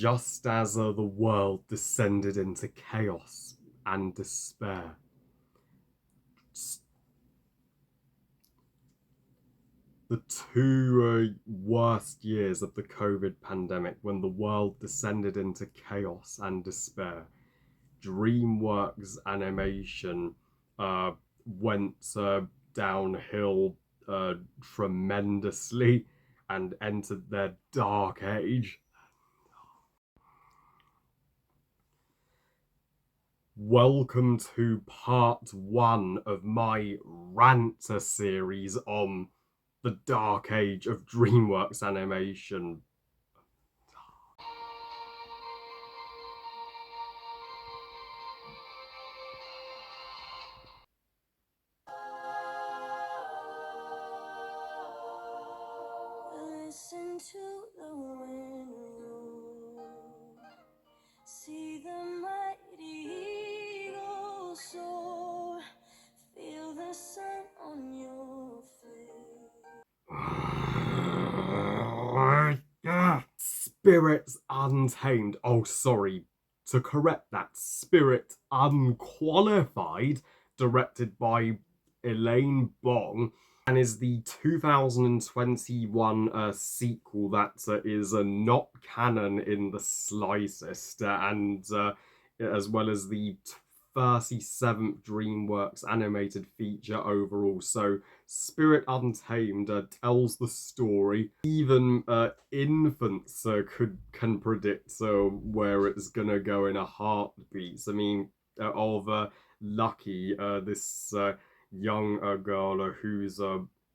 just as the world descended into chaos and despair. The two worst years of the COVID pandemic, when the world descended into chaos and despair, Dreamworks animation went downhill tremendously and entered their dark age. Welcome to part 1 of my RANT series on the dark age of Dreamworks animation. Listen to the wind roar, see the mighty eagle soar, feel the sun on your face. Spirits Untamed. Oh, sorry. To correct that, Spirit Unqualified, directed by Elaine Bong, and is the 2021 sequel that is not canon in the slightest, and as well as the 37th Dreamworks animated feature overall. So Spirit Untamed tells the story. Even infants can predict where it's gonna go in a heartbeat. I mean, of Lucky, this young girl who's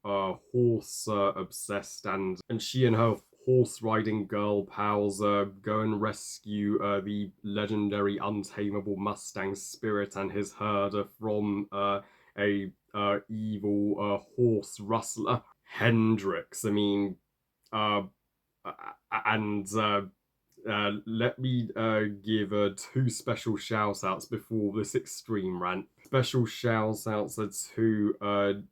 horse obsessed, and she and her horse riding girl pals go and rescue the legendary untamable Mustang Spirit and his herder from a evil horse rustler, Hendrix. I mean, and let me give 2 special shout outs before this extreme rant. Special shout outs to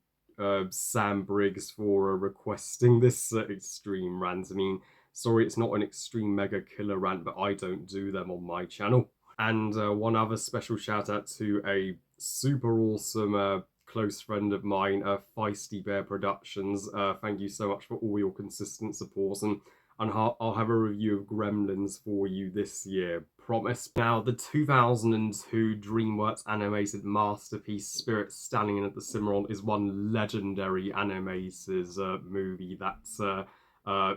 Sam Briggs for requesting this extreme rant. I mean, sorry, it's not an extreme mega killer rant, but I don't do them on my channel. And one other special shout out to a super awesome close friend of mine, Feisty Bear Productions. Thank you so much for all your consistent support, and I'll have a review of Gremlins for you this year, promise. Now, the 2002 Dreamworks animated masterpiece Spirit Standing in at the Cimarron is one legendary animated movie that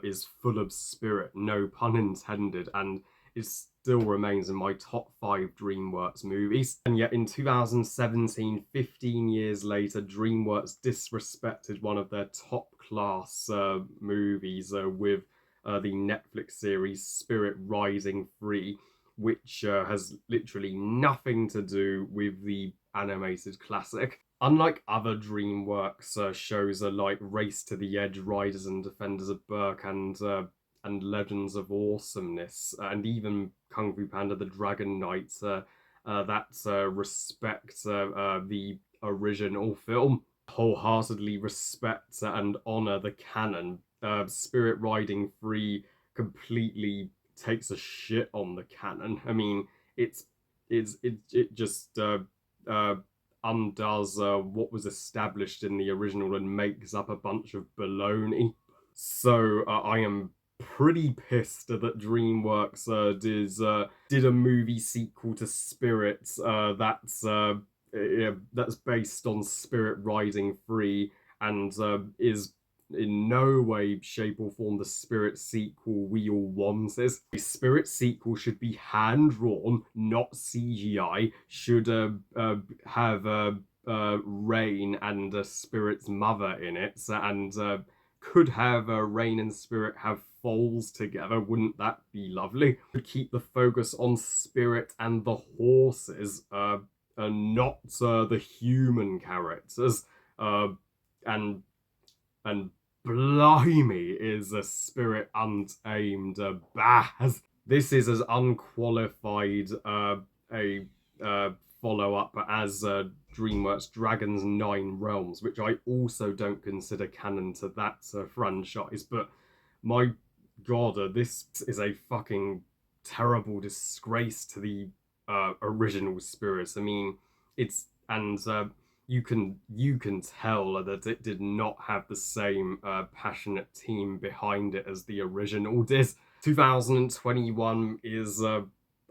is full of spirit, no pun intended, and it still remains in my top 5 Dreamworks movies. And yet in 2017, 15 years later, Dreamworks disrespected one of their top class movies with the Netflix series Spirit Rising Free, which has literally nothing to do with the animated classic. Unlike other Dreamworks shows like Race to the Edge, Riders and Defenders of Berk, and Legends of Awesomeness, and even Kung Fu Panda the Dragon Knight, that respect the original film, wholeheartedly respect and honor the canon. Spirit Riding Free completely takes a shit on the canon. I mean, it just undoes what was established in the original and makes up a bunch of baloney. So I am pretty pissed that Dreamworks did a movie sequel to Spirit that's based on Spirit Riding Free, and is in no way, shape or form the Spirit sequel we all wanted. A Spirit sequel should be hand-drawn, not CGI, should have Rain and Spirit's mother in it, and could have Rain and Spirit have foals together. Wouldn't that be lovely? Could keep the focus on Spirit and the horses, and not the human characters. And blimey, is a Spirit Untamed baz. This is as unqualified a follow-up as Dreamworks' Dragon's 9 Realms, which I also don't consider canon to that franchise, but my god, this is a fucking terrible disgrace to the original Spirits. I mean, it's and you can tell that it did not have the same passionate team behind it as the original did. 2021 is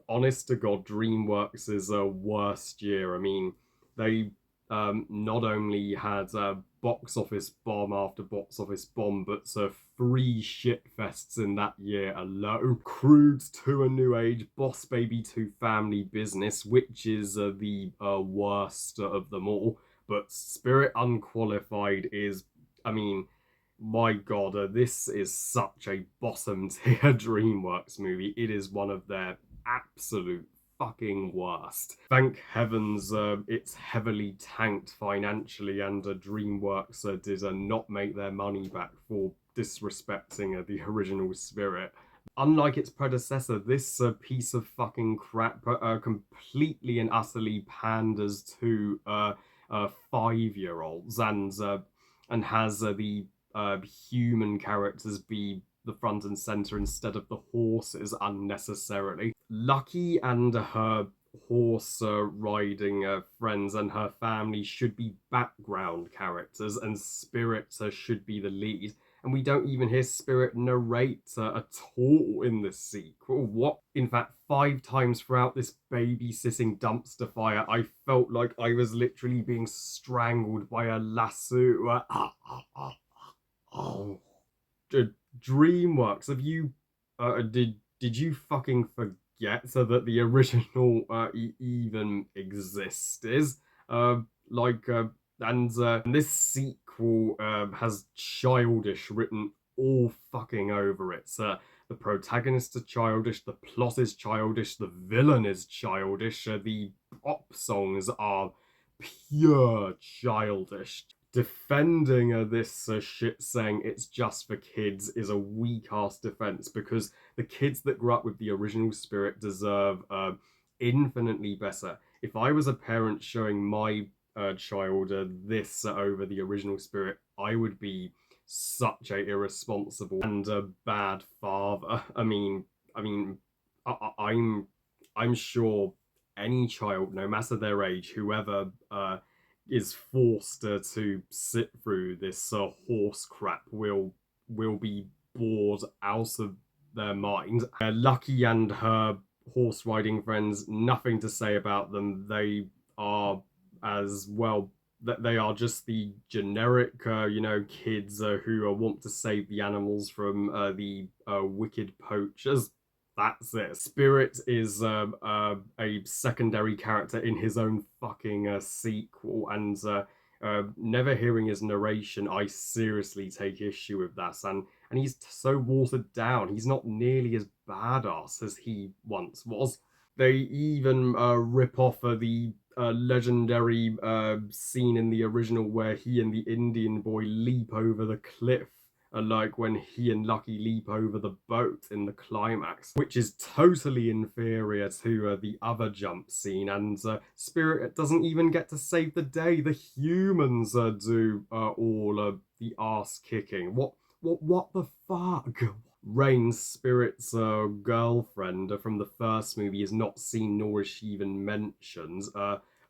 honest to God, Dreamworks' worst year. I mean, they not only had box office bomb after box office bomb, but three shitfests in that year alone. Crude to a New Age, Boss Baby to Family Business, which is the worst of them all. But Spirit Unqualified is, I mean, my God, this is such a bottom tier Dreamworks movie. It is one of their absolute fucking worst. Thank heavens it's heavily tanked financially, and Dreamworks did not make their money back for disrespecting the original Spirit. Unlike its predecessor, this piece of fucking crap completely and utterly panders to 5-year-olds and has the human characters be the front and center instead of the horses unnecessarily. Lucky and her horse riding friends and her family should be background characters, and Spirit should be the lead. And we don't even hear Spirit narrate at all in the sequel. What? In fact, 5 times throughout this babysitting dumpster fire, I felt like I was literally being strangled by a lasso. Oh, Dreamworks, have you did you fucking forget so that the original even existed? And this sequel has childish written all fucking over it. The protagonists are childish, the plot is childish, the villain is childish, the pop songs are pure childish. Defending this shit saying it's just for kids is a weak ass defense, because the kids that grew up with the original Spirit deserve infinitely better. If I was a parent showing my child this over the original Spirit, I would be such a irresponsible and a bad father. I'm sure any child, no matter their age, whoever is forced to sit through this horse crap will be bored out of their mind. Lucky and her horse riding friends, nothing to say about them. They are as well. They are just the generic, kids who want to save the animals from the wicked poachers. That's it. Spirit is a secondary character in his own fucking sequel, and never hearing his narration, I seriously take issue with that. And he's so watered down. He's not nearly as badass as he once was. They even rip off the legendary scene in the original where he and the Indian boy leap over the cliff, like when he and Lucky leap over the boat in the climax, which is totally inferior to the other jump scene. And Spirit doesn't even get to save the day. The humans do all the ass kicking. What the fuck? Rain's Spirit's girlfriend from the first movie is not seen, nor is she even mentioned.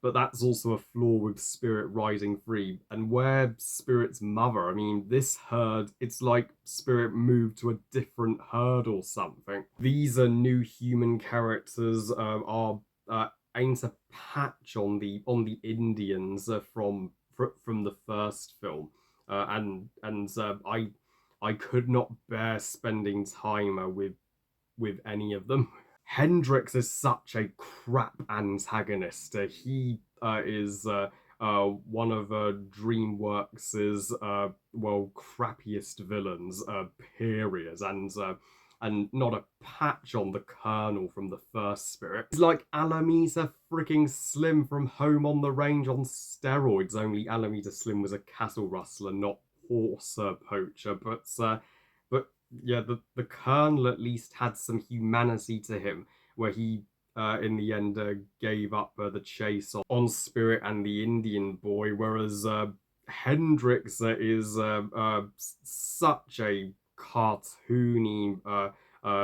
But that's also a flaw with Spirit riding free. And where Spirit's mother? I mean, this herd, it's like Spirit moved to a different herd or something. These are new human characters are aimed to patch on the Indians from the first film, and I could not bear spending time with any of them. Hendrix is such a crap antagonist. He is one of DreamWorks's crappiest villains, period, and not a patch on the Colonel from the first Spirit. He's like Alameda freaking Slim from Home on the Range on steroids. Only Alameda Slim was a cattle rustler, not horse poacher. But yeah, the Colonel at least had some humanity to him, where he in the end gave up the chase on Spirit and the Indian boy, whereas Hendrix is such a cartoony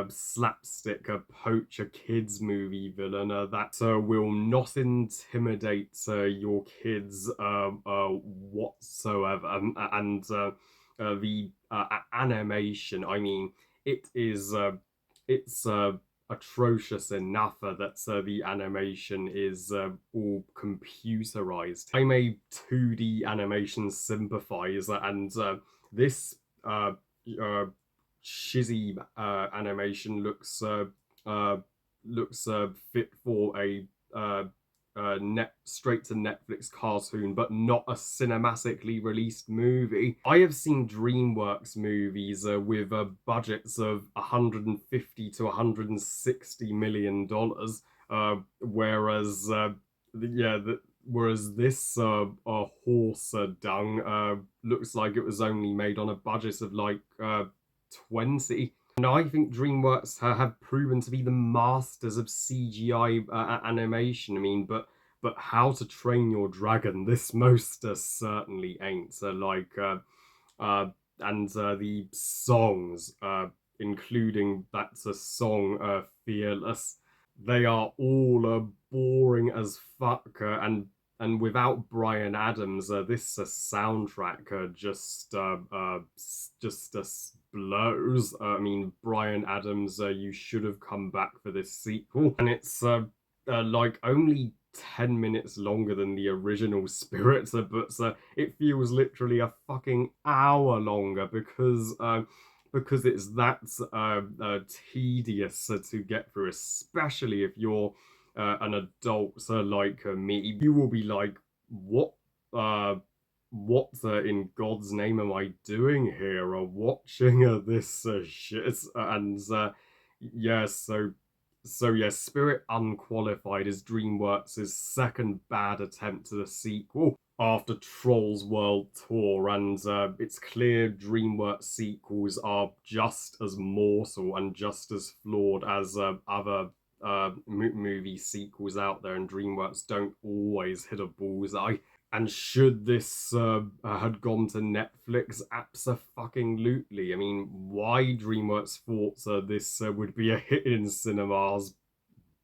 slapstick poacher kids movie villain that will not intimidate your kids whatsoever. And the animation, I mean, it's atrocious enough that the animation is all computerized. I'm a 2D animation sympathizer, and this uh, shizzy animation uh, looks fit for a net straight to Netflix cartoon, but not a cinematically released movie. I have seen DreamWorks movies with budgets of 150 to 160 million dollars, whereas whereas this horse dung looks like it was only made on a budget of like 20. And I think DreamWorks have proven to be the masters of CGI animation. I mean, but How to Train Your Dragon, this most certainly ain't. Uh, and the songs, including that's a song, Fearless, they are all boring as fuck, and without Brian Adams, this soundtrack just blows. I mean, Brian Adams, you should have come back for this sequel, and it's like only 10 minutes longer than the original Spirit, but it feels literally a fucking hour longer because it's that tedious to get through, especially if you're an adult like me. You will be like, uh, what in God's name am I doing here? Or watching this shit? And yeah, so yes, Spirit Unqualified is DreamWorks' second bad attempt to the sequel after Trolls World Tour, and it's clear DreamWorks sequels are just as mortal and just as flawed as other movie sequels out there, and DreamWorks don't always hit a bullseye. And should this had gone to Netflix, abso-fucking-lutely. I mean, why DreamWorks thought this would be a hit in cinemas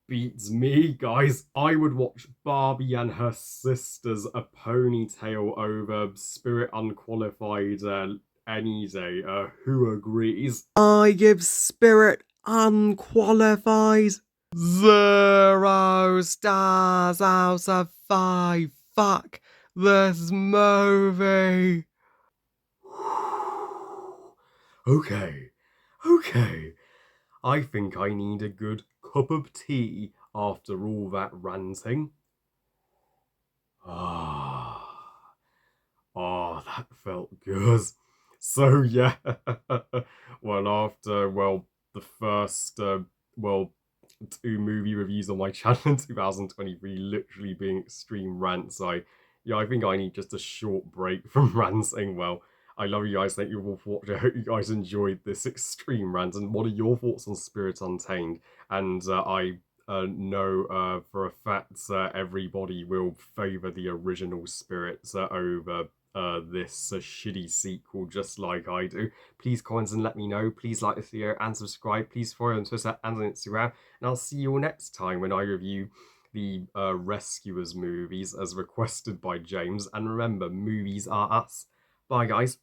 beats me, guys. I would watch Barbie and her sisters A Ponytail over Spirit Unqualified any day. Who agrees? I give Spirit Unqualified 0 stars out of 5. Fuck this movie. Okay, okay. I think I need a good cup of tea after all that ranting. Ah, oh, that felt good. So yeah, well, after the first two movie reviews on my channel in 2023 literally being extreme rants, I think I need just a short break from ranting. Well, I love you guys. Thank you all for watching. I hope you guys enjoyed this extreme rant. And what are your thoughts on Spirit Untamed? And I know for a fact everybody will favour the original Spirit over this shitty sequel, just like I do. Please comment and let me know. Please like this video and subscribe. Please follow on Twitter and on Instagram. And I'll see you all next time when I review the Rescuers movies as requested by James. And remember, movies are us. Bye, guys.